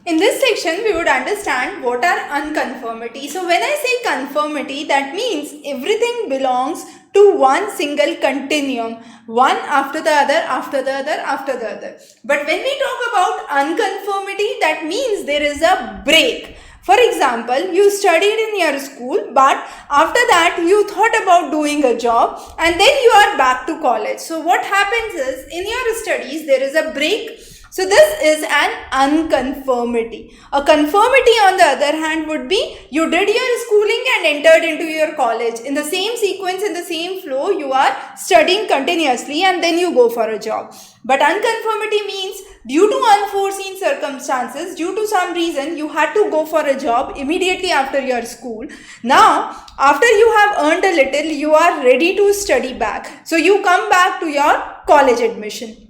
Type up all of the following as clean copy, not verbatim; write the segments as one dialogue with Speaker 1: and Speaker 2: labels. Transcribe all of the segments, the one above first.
Speaker 1: In this section, we would understand what are unconformity. So when I say conformity, that means everything belongs to one single continuum, one after the other, after the other, after the other. But when we talk about unconformity, that means there is a break. For example, you studied in your school, but after that you thought about doing a job and then you are back to college. So what happens is, in your studies there is a break. So this is an unconformity. A conformity on the other hand would be, you did your schooling and entered into your college. In the same sequence, in the same flow, you are studying continuously and then you go for a job. But unconformity means, due to unforeseen circumstances, due to some reason, you had to go for a job immediately after your school. Now, after you have earned a little, you are ready to study back. So you come back to your college admission.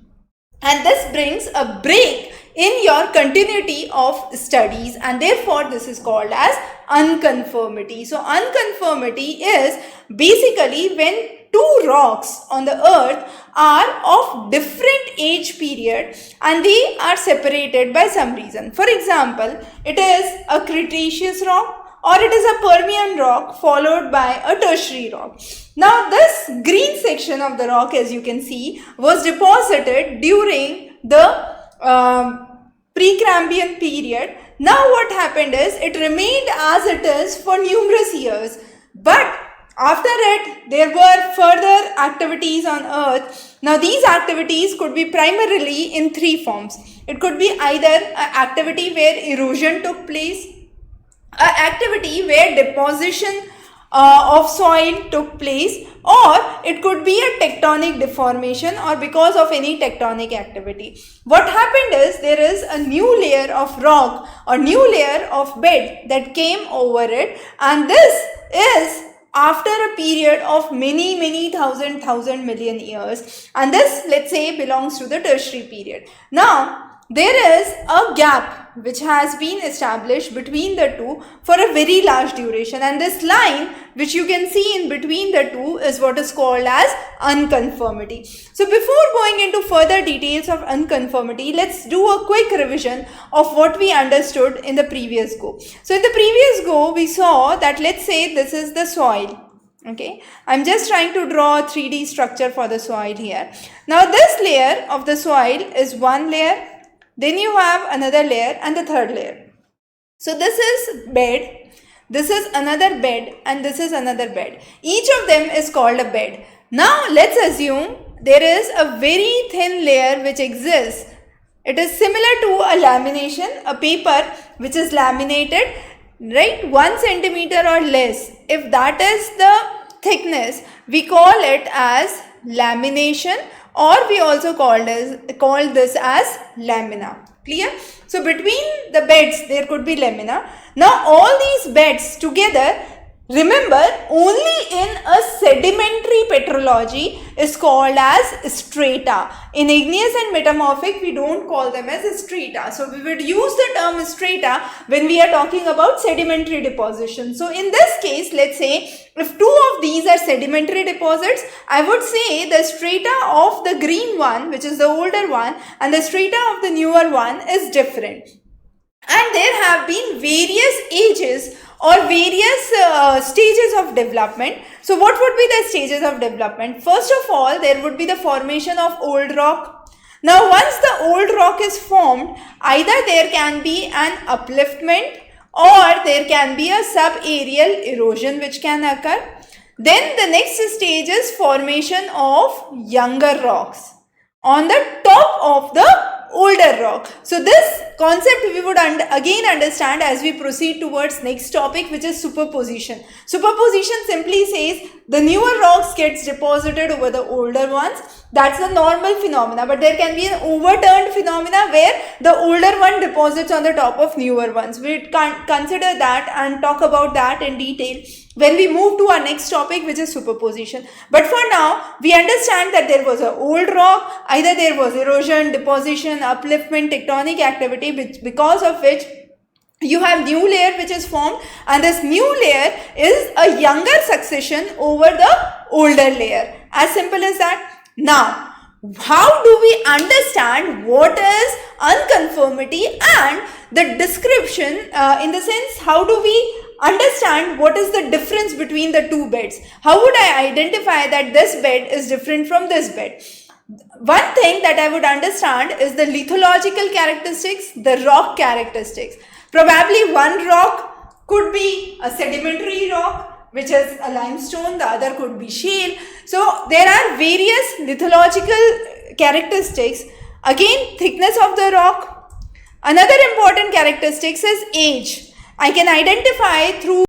Speaker 1: And this brings a break in your continuity of studies, and therefore this is called as unconformity. So unconformity is basically when two rocks on the earth are of different age period and they are separated by some reason. For example, it is a Cretaceous rock, or it is a Permian rock followed by a tertiary rock. Now this green section of the rock, as you can see, was deposited during the Precambrian period. Now what happened is, it remained as it is for numerous years. But after it, there were further activities on earth. Now these activities could be primarily in three forms. It could be either an activity where erosion took place, an activity where deposition of soil took place, or it could be a tectonic deformation or because of any tectonic activity. What happened is, there is a new layer of rock or new layer of bed that came over it, and this is after a period of many thousand million years, and this, let's say, belongs to the tertiary period. Now there is a gap which has been established between the two for a very large duration, and this line which you can see in between the two is what is called as unconformity. So before going into further details of unconformity, let's do a quick revision of what we understood in the previous go. So in the previous go, we saw that, let's say this is the soil. Okay, I'm just trying to draw a 3D structure for the soil here. Now this layer of the soil is one layer, then you have another layer and the third layer. So this is bed, this is another bed, and this is another bed. Each of them is called a bed. Now let's assume there is a very thin layer which exists. It is similar to a lamination, a paper which is laminated, right, 1 centimeter or less. If that is the thickness, we call it as lamination, or we also call this as lamina. Clear? So between the beds there could be lamina. Now all these beds together, remember, only in a sedimentary petrology is called as strata. In igneous and metamorphic, we don't call them as strata. So we would use the term strata when we are talking about sedimentary deposition. So in this case, let's say if two of these are sedimentary deposits, I would say the strata of the green one, which is the older one, and the strata of the newer one is different. And there have been various ages or various stages of development. So what would be the stages of development? First of all, there would be the formation of old rock. Now once the old rock is formed, either there can be an upliftment or there can be a subaerial erosion which can occur. Then the next stage is formation of younger rocks on the top of the older rock. So this concept we would again understand as we proceed towards next topic, which is superposition. Superposition simply says the newer rocks gets deposited over the older ones. That's the normal phenomena, but there can be an overturned phenomena where the older one deposits on the top of newer ones. We can consider that and talk about that in detail when we move to our next topic, which is superposition. But for now, we understand that there was an old rock, either there was erosion, deposition, upliftment, tectonic activity, because of which you have new layer which is formed, and this new layer is a younger succession over the older layer. As simple as that. Now, how do we understand what is unconformity and the description in the sense how do we understand what is the difference between the two beds. How would I identify that this bed is different from this bed? One thing that I would understand is the lithological characteristics, the rock characteristics. Probably one rock could be a sedimentary rock, which is a limestone, the other could be shale. So there are various lithological characteristics. Again, thickness of the rock. Another important characteristics is age. I can identify through